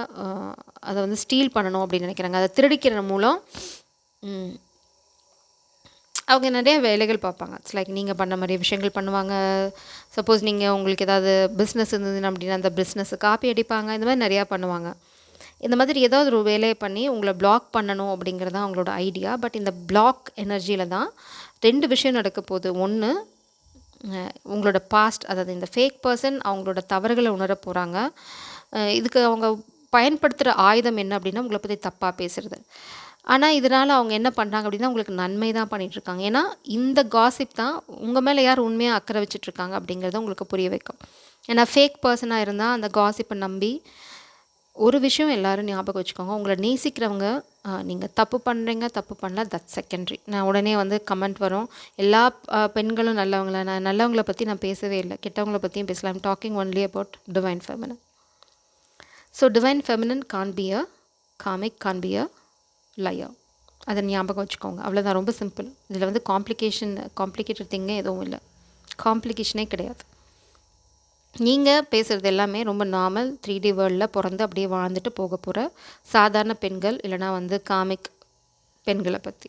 அதை வந்து ஸ்டீல் பண்ணணும் அப்படின்னு நினைக்கிறாங்க. அதை திருடிக்கிற மூலம் அவங்க நிறைய வேலைகள் பார்ப்பாங்க. இட்ஸ் லைக் நீங்கள் பண்ண மாதிரி விஷயங்கள் பண்ணுவாங்க. சப்போஸ் நீங்கள் உங்களுக்கு ஏதாவது பிஸ்னஸ் இருந்ததுன்னு அப்படின்னா அந்த பிஸ்னஸை காப்பி அடிப்பாங்க. இந்த மாதிரி நிறையா பண்ணுவாங்க. இந்த மாதிரி ஏதாவது ஒரு வேலையை பண்ணி உங்களை பிளாக் பண்ணணும் அப்படிங்கிறது தான் அவங்களோட ஐடியா. பட் இந்த பிளாக் எனர்ஜியில் தான் 2 விஷயம் நடக்க போகுது. ஒன்று, உங்களோட பாஸ்ட், அதாவது இந்த ஃபேக் பர்சன் அவங்களோட தவறுகளை உணர போகிறாங்க. இதுக்கு அவங்க பயன்படுத்துகிற ஆயுதம் என்ன அப்படின்னா உங்களை பற்றி தப்பாக பேசுகிறது. ஆனால் இதனால் அவங்க என்ன பண்ணுறாங்க அப்படின்னா உங்களுக்கு நன்மை தான் பண்ணிகிட்ருக்காங்க. ஏன்னா இந்த காசிப் தான் உங்கள் மேலே யார் உண்மையாக அக்கறை வச்சிட்ருக்காங்க அப்படிங்கிறத உங்களுக்கு புரிய வைக்கும். ஏன்னா ஃபேக் பர்சனாக இருந்தால் அந்த காசிப்பை நம்பி ஒரு விஷயம் எல்லோரும் ஞாபகம் வச்சுக்கோங்க, உங்களை நேசிக்கிறவங்க நீங்கள் தப்பு பண்ணுறீங்க, தப்பு பண்ணல, தட் செகண்ட்ரி. நான் உடனே வந்து கமெண்ட் வரும், எல்லா பெண்களும் நல்லவங்கள. நான் நல்லவங்களை பற்றி நான் பேசவே இல்லை, கெட்டவங்களை பற்றியும் பேசலாம். I'm talking only about divine feminine. So divine feminine can be a comic, can be a liar. அதை ஞாபகம் வச்சுக்கோங்க. அவ்வளோதான், ரொம்ப சிம்பிள். இதில் வந்து காம்ப்ளிகேட்டட் திங்கே எதுவும் இல்லை, காம்ப்ளிகேஷனே கிடையாது. நீங்கள் பேசுகிறது எல்லாமே ரொம்ப நார்மல் 3D வேர்ல்டில் பிறந்து அப்படியே வாழ்ந்துட்டு போக போகிற சாதாரண பெண்கள், இல்லைனா வந்து காமிக் பெண்களை பற்றி.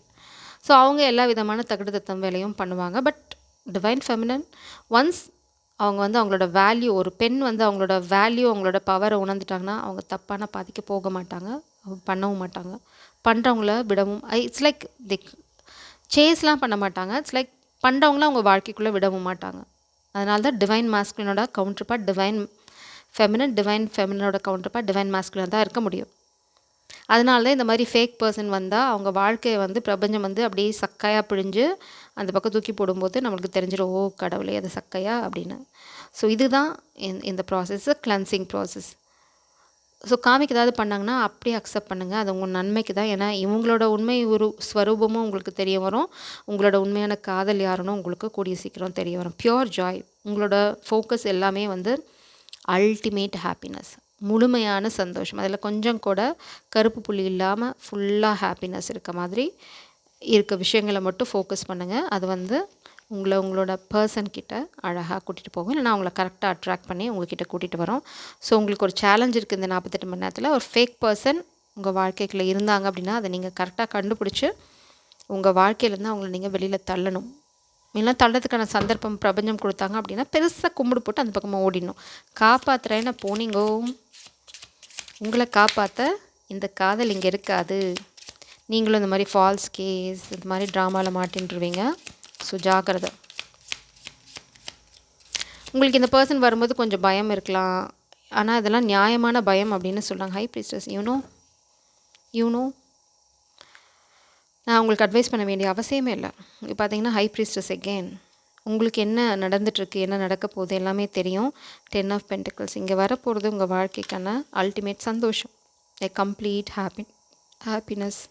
ஸோ அவங்க எல்லா விதமான தகுடுதத்தம் வேலையும் பண்ணுவாங்க. பட் டிவைன் ஃபெமினன் ஒன்ஸ் அவங்க வந்து அவங்களோட வேல்யூ, ஒரு பெண் வந்து அவங்களோட வேல்யூ, அவங்களோட பவரை உணர்ந்துட்டாங்கன்னா அவங்க தப்பான பாதிக்க போக மாட்டாங்க, பண்ணவும் மாட்டாங்க. பண்ணுறவங்கள விடவும், இட்ஸ் லைக் சேஸ்லாம் பண்ண மாட்டாங்க. இட்ஸ் லைக் பண்ணுறவங்கள அவங்க வாழ்க்கைக்குள்ளே விடவும் மாட்டாங்க. அதனால தான் டிவைன் மாஸ்குலினோட counterpart divine feminine, divine ஃபெமினனோட கவுண்டர் பார்ட் டிவைன் மாஸ்குலின் தான் இருக்க முடியும். அதனால தான் இந்த மாதிரி ஃபேக் பர்சன் வந்தால் அவங்க வாழ்க்கையை வந்து பிரபஞ்சம் வந்து அப்படியே சக்கையாக பிழிஞ்சு அந்த பக்கம் தூக்கி போடும்போது நம்மளுக்கு தெரிஞ்சிடும், ஓ கடவுளே அது சக்கையா அப்படின்னு. ஸோ இதுதான் இந்த ப்ராசஸ்ஸு, கிளன்சிங் ப்ராசஸ். ஸோ காமிக்கு ஏதாவது பண்ணாங்கன்னா அப்படியே அக்செப்ட் பண்ணுங்கள், அது உங்கள் நன்மைக்கு தான். ஏன்னா இவங்களோட உண்மை ஒரு ஸ்வரூபமும் உங்களுக்கு தெரிய வரும், உங்களோட உண்மையான காதல் யாருன்னு உங்களுக்கு கூடிய சீக்கிரம் தெரிய வரும். பியோர் ஜாய், உங்களோட ஃபோக்கஸ் எல்லாமே வந்து அல்டிமேட் ஹாப்பினஸ், முழுமையான சந்தோஷம். அதில் கொஞ்சம் கூட கருப்பு புள்ளி இல்லாமல் ஃபுல்லாக ஹாப்பினஸ் இருக்க மாதிரி இருக்க விஷயங்களை மட்டும் ஃபோக்கஸ் பண்ணுங்கள். அது வந்து உங்களோட பர்சன்கிட்ட அழகாக கூட்டிகிட்டு போகும், இல்லைனா அவங்கள கரெக்டாக அட்ராக்ட் பண்ணி உங்கள்கிட்ட கூட்டிகிட்டு வரோம். ஸோ உங்களுக்கு ஒரு சேலஞ்ச் இருக்குது இந்த 48 மணி நேரத்தில். ஒரு ஃபேக் பர்சன் உங்கள் வாழ்க்கைக்குள்ளே இருந்தாங்க அப்படின்னா அதை நீங்கள் கரெக்டாக கண்டுபிடிச்சி உங்கள் வாழ்க்கையிலேருந்து அவங்கள நீங்கள் வெளியில் தள்ளணும். இல்லைனா தள்ளதுக்கான சந்தர்ப்பம் பிரபஞ்சம் கொடுத்தாங்க அப்படின்னா பெருசாக கும்பிடு போட்டு அந்த பக்கமாக ஓடிடணும். காப்பாற்றுறேன்னு போனீங்கோ, உங்களை காப்பாற்ற இந்த காதல் இங்கே இருக்காது. நீங்களும் இந்த மாதிரி ஃபால்ஸ் கேஸ், இந்த மாதிரி ட்ராமாவில் மாட்டின்ட்டுருவீங்க. ஸோ ஜாக்கிரதை. உங்களுக்கு இந்த பர்சன் வரும்போது கொஞ்சம் பயம் இருக்கலாம், ஆனால் இதெல்லாம் நியாயமான பயம் அப்படின்னு சொல்கிறாங்க ஹை ப்ரீஸ்டஸ். யூனோ நான் உங்களுக்கு அட்வைஸ் பண்ண வேண்டிய அவசியமே இல்லை. பார்த்தீங்கன்னா ஹை ப்ரீஸ்டஸ் எகெயின் உங்களுக்கு என்ன நடந்துகிட்ருக்கு, என்ன நடக்க போகுது எல்லாமே தெரியும். 10 ஆஃப் பென்டிகல்ஸ் இங்கே வரப்போகிறது உங்கள் வாழ்க்கைக்கான அல்டிமேட் சந்தோஷம், எ கம்ப்ளீட் ஹாப்பினஸ்.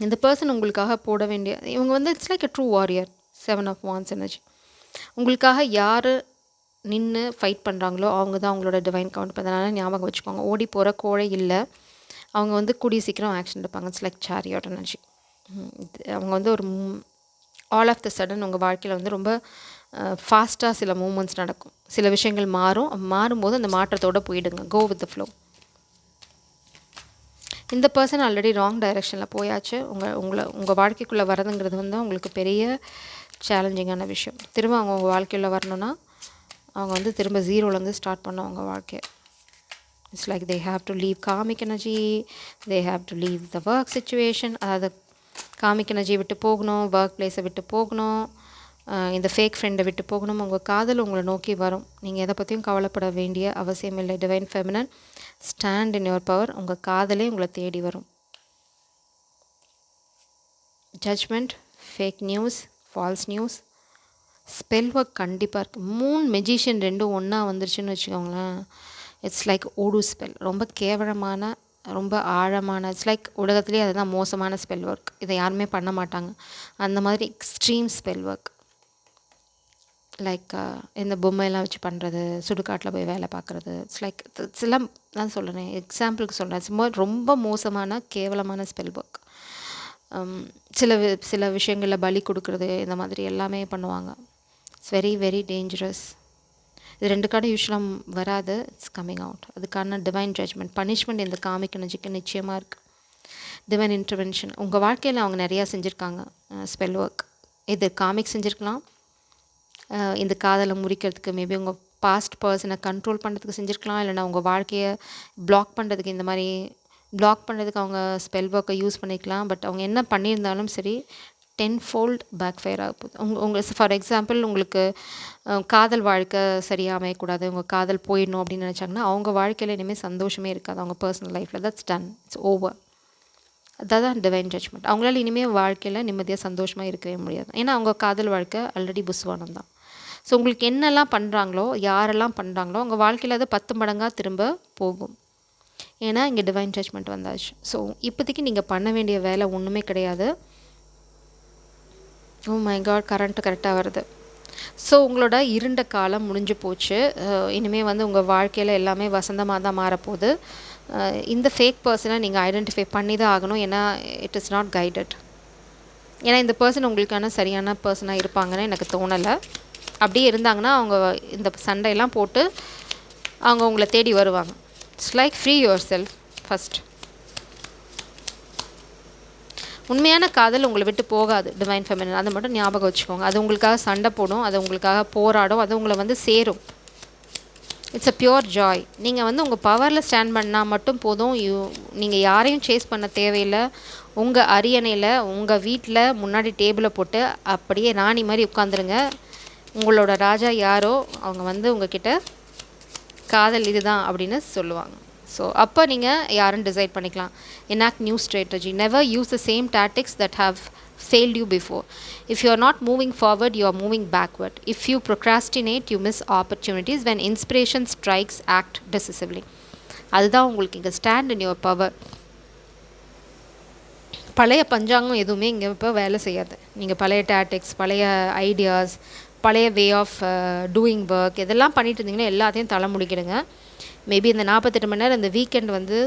இந்த பர்சன் உங்களுக்காக போட வேண்டிய, இவங்க வந்து it's like a true warrior. 7 of wands energy. உங்களுக்காக யார் நின்று ஃபைட் பண்ணுறாங்களோ அவங்க தான் அவங்களோட டிவைன் கவுண்ட். அதனால் ஞாபகம் வச்சுக்கோங்க. ஓடி போகிற கோழை இல்லை, அவங்க வந்து கூடிய சீக்கிரம் ஆக்ஷன் எடுப்பாங்க. It's like chariot energy. அவங்க வந்து ஒரு ஆல் ஆஃப் த சடன் உங்கள் வாழ்க்கையில் வந்து ரொம்ப ஃபாஸ்ட்டாக சில மூமெண்ட்ஸ் நடக்கும், சில விஷயங்கள் மாறும்போது அந்த மாற்றத்தோடு போயிடுங்க. Go with the flow. இந்த பர்சன் ஆல்ரெடி ராங் டைரெக்ஷனில் போயாச்சு. உங்கள் வாழ்க்கைக்குள்ளே வரதுங்கிறது வந்து உங்களுக்கு பெரிய சேலஞ்சிங்கான விஷயம். திரும்ப அவங்க உங்கள் வாழ்க்கையில் வரணுன்னா அவங்க வந்து திரும்ப ஜீரோலேருந்து ஸ்டார்ட் பண்ண அவங்க வாழ்க்கை. It's like they have to leave comic energy, they have to leave the work situation. அதாவது காமிக் எனர்ஜியை விட்டு போகணும், ஒர்க் பிளேஸை விட்டு போகணும், இந்த ஃபேக் ஃப்ரெண்டை விட்டு போகணும். உங்கள் காதல் உங்களை நோக்கி வரும். நீங்கள் எதை பற்றியும் கவலைப்பட வேண்டிய அவசியம் இல்லை. Divine feminine, stand in your power. உங்கள் காதலே உங்களை தேடி வரும். Judgement, fake news, false news, spell work கண்டிப்பாக இருக்குது. 3 மெஜிஷியன் 2 ஒன்றா வந்துருச்சுன்னு வச்சுக்கோங்களேன். இட்ஸ் லைக் ஓடு ஸ்பெல். ரொம்ப கேவலமான, ரொம்ப ஆழமான, இட்ஸ் லைக் உலகத்துலேயே அதுதான் மோசமான ஸ்பெல் ஒர்க். இதை யாருமே பண்ண மாட்டாங்க. அந்த மாதிரி எக்ஸ்ட்ரீம் ஸ்பெல் ஒர்க். லைக் இந்த பொம்மையெல்லாம் வச்சு பண்ணுறது, சுடுகாட்டில் போய் வேலை பார்க்குறது. இட்ஸ் லைக் எல்லாம் நான் சொல்கிறேன், எக்ஸாம்பிளுக்கு சொல்கிறேன். இட்ஸ் ரொம்ப மோசமான கேவலமான ஸ்பெல் ஒர்க். சில விஷயங்களில் பலி கொடுக்குறது, இந்த மாதிரி எல்லாமே பண்ணுவாங்க. It's very very dangerous. இது 2 கார்டும் யூஸ்வலாக வராது. It's coming out. அதுக்கான டிவைன் ஜட்ஜ்மெண்ட், பனிஷ்மெண்ட் இந்த காமிக் எனர்ஜிக்கு நிச்சயமாக இருக்குது. Divine intervention. உங்கள் வாழ்க்கையில் அவங்க நிறையா செஞ்சுருக்காங்க ஸ்பெல் ஒர்க். இது காமிக் செஞ்சுருக்கலாம், இந்த காதலை முறிக்கிறதுக்கு மேபி உங்கள் பாஸ்ட் பர்சனை கண்ட்ரோல் பண்ணுறதுக்கு செஞ்சுருக்கலாம், இல்லைனா உங்கள் வாழ்க்கையை பிளாக் பண்ணுறதுக்கு, இந்த மாதிரி பிளாக் பண்ணுறதுக்கு அவங்க ஸ்பெல் ஒர்க்கை யூஸ் பண்ணிக்கலாம். பட் அவங்க என்ன பண்ணியிருந்தாலும் சரி, 10-fold பேக் ஃபயர் ஆக போகுது. உங்கள் ஃபார் எக்ஸாம்பிள், உங்களுக்கு காதல் வாழ்க்கை சரியாக அமையக்கூடாது, உங்கள் காதல் போயிடணும் அப்படின்னு நினச்சாங்கன்னா அவங்க வாழ்க்கையில் இனிமேல் சந்தோஷமே இருக்காது. அவங்க பர்சனல் லைஃப்பில் தட்ஸ் டன், இட்ஸ் ஓவர். அதுதான் டிவைன் ஜட்ஜ்மெண்ட். அவங்களால இனிமேல் வாழ்க்கையில் நிம்மதியாக சந்தோஷமாக இருக்கவே முடியாது. ஏன்னா அவங்க காதல் வாழ்க்கை ஆல்ரெடி புஸ்வானம் தான். ஸோ உங்களுக்கு என்னெல்லாம் பண்ணுறாங்களோ, யாரெல்லாம் பண்ணுறாங்களோ, உங்கள் வாழ்க்கையில் அது 10 மடங்காக திரும்ப போகும். ஏன்னா இங்கே டிவைன் ஜட்ஜ்மெண்ட் வந்தாச்சு. ஸோ இப்போதைக்கு நீங்கள் பண்ண வேண்டிய வேலை ஒன்றுமே கிடையாது. ஓ மை காட், கரண்ட்டு கரெக்டாக வருது. ஸோ உங்களோட இருண்ட காலம் முடிஞ்சு போச்சு. இனிமேல் வந்து உங்கள் வாழ்க்கையில் எல்லாமே வசந்தமாக தான் மாறப்போகுது. இந்த ஃபேக் பர்சனை நீங்கள் ஐடென்டிஃபை பண்ணி தான் ஆகணும். ஏன்னா இட் இஸ் நாட் கைடட். ஏன்னா இந்த பர்சன் உங்களுக்கான சரியான பர்சனாக இருப்பாங்கன்னு எனக்கு தோணலை. அப்படியே இருந்தாங்கன்னா அவங்க இந்த சண்டையெல்லாம் போட்டு அவங்க உங்களை தேடி வருவாங்க. It's like free your self first. உண்மையான காதல் உங்களை விட்டு போகாது, டிவைன் ஃபெமினன். அதை மட்டும் ஞாபகம் வச்சுக்கோங்க. அது உங்களுக்காக சண்டை போடும், அது உங்களுக்காக போராடும், அது உங்களை வந்து சேரும். It's a pure Joy. நீங்கள் வந்து உங்கள் பவரில் ஸ்டாண்ட் பண்ணால் மட்டும் போதும். நீங்கள் யாரையும் சேஸ் பண்ண தேவையில்லை. உங்கள் அரியணையில் உங்கள் வீட்டில் முன்னாடி டேபிளை போட்டு அப்படியே ராணி மாதிரி உட்காந்துருங்க. உங்களோட ராஜா யாரோ அவங்க வந்து உங்ககிட்ட காதல் இதுதான் அப்படின்னு சொல்லுவாங்க. ஸோ அப்போ நீங்கள் யாருன்னு டிசைட் பண்ணிக்கலாம். enact new strategy. Never use the same tactics that have failed you before. If you are not moving forward, you are moving backward. If you procrastinate, you miss opportunities. When inspiration strikes, act decisively. அதுதான் உங்களுக்கு இங்கே stand in your power. பழைய பஞ்சாங்கம் எதுவுமே இங்கே இப்போ வேலை செய்யாது. நீங்கள் பழைய டாக்டிக்ஸ், பழைய ஐடியாஸ், பழைய வே ஆஃப் டூயிங் ஒர்க் இதெல்லாம் பண்ணிட்டு இருந்தீங்கன்னா எல்லாத்தையும் தலை முடிக்கிடுங்க. மேபி இந்த 48 மணி நேரம் இந்த வீக்கெண்ட் வந்து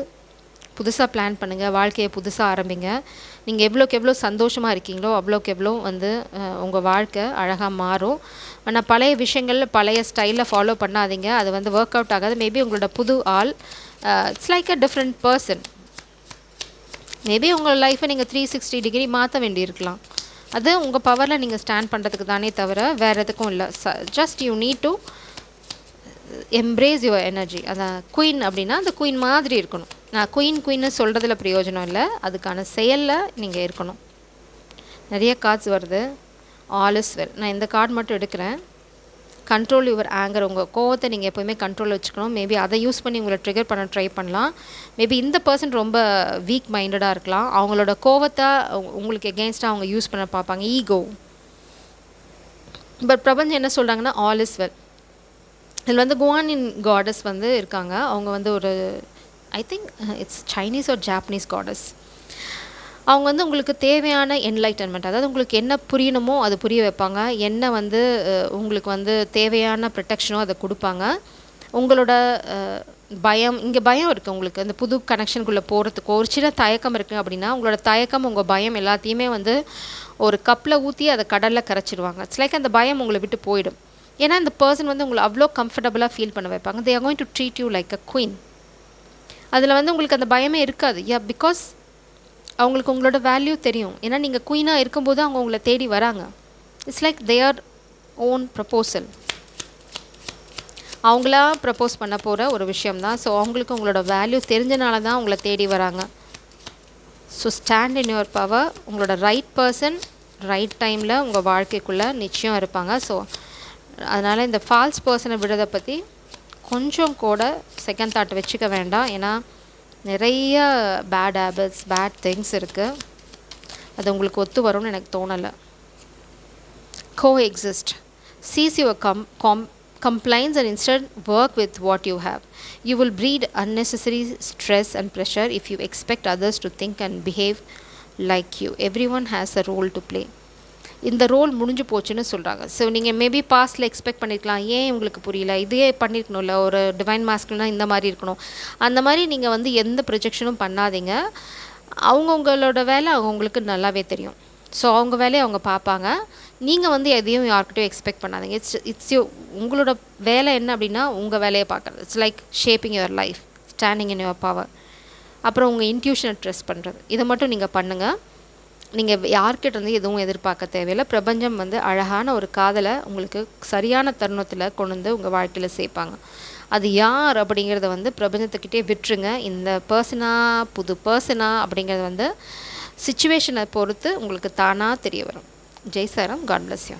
புதுசாக பிளான் பண்ணுங்கள். வாழ்க்கையை புதுசாக ஆரம்பிங்க. நீங்கள் எவ்வளோக்கு எவ்வளோ சந்தோஷமாக இருக்கீங்களோ அவ்வளோக்கு எவ்வளோ வந்து உங்கள் வாழ்க்கை அழகாக மாறும். ஆனால் பழைய விஷயங்களில் பழைய ஸ்டைலில் ஃபாலோ பண்ணாதீங்க. அது வந்து ஒர்க் அவுட் ஆகாது. மேபி உங்களோட புது ஆள், it's like a different person. Maybe உங்கள் லைஃப்பை நீங்கள் 360 டிகிரி மாற்ற வேண்டியிருக்கலாம். அது உங்கள் பவரில் நீங்கள் ஸ்டாண்ட் பண்ணுறதுக்கு தானே தவிர வேறு எதுக்கும் இல்லை. Just you need to embrace your energy. அதான் குயின் அப்படின்னா அந்த குயின் மாதிரி இருக்கணும். நான் குயின்னு சொல்கிறதுல பிரயோஜனம் இல்லை, அதுக்கான செயலில் நீங்கள் இருக்கணும். நிறைய கார்ட்ஸ் வருது. All is well. நான் இந்த கார்டு மட்டும் எடுக்கிறேன். Control your anchor. உங்கள் கோவத்தை நீங்கள் எப்போயுமே கண்ட்ரோல் வச்சுக்கணும். மேபி அதை யூஸ் பண்ணி உங்களை ட்ரிகர் பண்ண ட்ரை பண்ணலாம். மேபி இந்த பர்சன் ரொம்ப வீக் மைண்டடாக இருக்கலாம். அவங்களோட கோவத்தை உங்களுக்கு எகெயின்ஸ்டாக அவங்க யூஸ் பண்ண பார்ப்பாங்க. ஈகோ. பட் பிரபஞ்சம் என்ன சொல்கிறாங்கன்னா ஆல் இஸ் வெல். இதில் வந்து குவானின் காடஸ் வந்து இருக்காங்க. அவங்க வந்து ஒரு ஐ திங்க் இட்ஸ் சைனீஸ் ஒரு ஜாப்பனீஸ் காடஸ். அவங்க வந்து உங்களுக்கு தேவையான என்லைட்டன்மெண்ட், அதாவது உங்களுக்கு என்ன புரியணுமோ அது புரிய வைப்பாங்க. என்ன வந்து உங்களுக்கு வந்து தேவையான ப்ரொடெக்ஷனோ அத குடுப்பாங்க. உங்களோட பயம் இங்கே பயம் இருக்குது உங்களுக்கு அந்த புது கனெக்ஷனுக்குள்ளே போகிறதுக்கு ஒரு சின்ன தயக்கம் இருக்குது அப்படின்னா, உங்களோட தயக்கம் உங்கள் பயம் எல்லாத்தையுமே வந்து ஒரு கப்பில் ஊற்றி அதை கடலில் கரைச்சிடுவாங்க. இட்ஸ் லைக் அந்த பயம் உங்களை விட்டு போயிடும். ஏன்னா இந்த பர்சன் வந்து உங்களை அவ்வளோ கம்ஃபர்டபுளாக ஃபீல் பண்ண வைப்பாங்க. தே are going to treat you like a queen. அதில் வந்து உங்களுக்கு அந்த பயமே இருக்காது. பிகாஸ் அவங்களுக்கு உங்களோட வேல்யூ தெரியும். ஏன்னா நீங்கள் குயினாக இருக்கும்போது அவங்க உங்களை தேடி வராங்க. It's like their own proposal. அவங்களா ப்ரப்போஸ் பண்ண போகிற ஒரு விஷயம்தான். ஸோ அவங்களுக்கு உங்களோட வேல்யூ தெரிஞ்சனால தான் உங்களை தேடி வராங்க. So stand in your power. உங்களோட ரைட் பர்சன் ரைட் டைமில் உங்கள் வாழ்க்கைக்குள்ளே நிச்சயம் இருப்பாங்க. ஸோ அதனால் இந்த ஃபால்ஸ் பர்சனை விடுறதை பற்றி கொஞ்சம் கூட செகண்ட் தாட் வச்சுக்க வேண்டாம். ஏன்னா நிறைய பேட் ஹேபிட்ஸ், பேட் திங்ஸ் இருக்குது. அது உங்களுக்கு ஒத்து வரும்னு எனக்கு தோணலை. Coexist. Cease your complaints and instead work with what you have. You will breed unnecessary stress and pressure if you expect others to think and behave like you. Everyone has a role to play. இந்த role முடிஞ்சு போச்சுன்னு சொல்கிறாங்க. So நீங்கள் maybe பாஸ்ட்டில் expect பண்ணியிருக்கலாம், ஏன் உங்களுக்கு புரியல, இதே பண்ணியிருக்கணும்ல, ஒரு டிவைன் மாஸ்க்னால் இந்த மாதிரி இருக்கணும். அந்த மாதிரி நீங்கள் வந்து எந்த ப்ரொஜெக்ஷனும் பண்ணாதீங்க. அவங்கவுங்களோட வேலை அவங்களுக்கு நல்லாவே தெரியும். ஸோ அவங்க வேலையை அவங்க பார்ப்பாங்க. நீங்கள் வந்து எதையும் யார்கிட்டையும் எக்ஸ்பெக்ட் பண்ணாதீங்க. இட்ஸ் உங்களோட வேலை என்ன அப்படின்னா உங்கள் வேலையை பார்க்குறது. It's like shaping your life, standing in your power. அப்புறம் உங்கள் இன்ட்யூஷனை ட்ரெஸ்ட் பண்ணுறது, இதை மட்டும் நீங்கள் பண்ணுங்கள். நீங்கள் யார்கிட்ட இருந்து எதுவும் எதிர்பார்க்க தேவையில்லை. பிரபஞ்சம் வந்து அழகான ஒரு காதலை உங்களுக்கு சரியான தருணத்தில் கொண்டு வந்து உங்கள் வாழ்க்கையில் சேர்ப்பாங்க. அது யார் அப்படிங்கிறத வந்து பிரபஞ்சத்துக்கிட்டே விட்டுருங்க. இந்த பர்சனா புது பர்சனா அப்படிங்கிறது வந்து சிச்சுவேஷனை பொறுத்து உங்களுக்கு தானாக தெரிய வரும். ஜெய் சாரம். God bless you.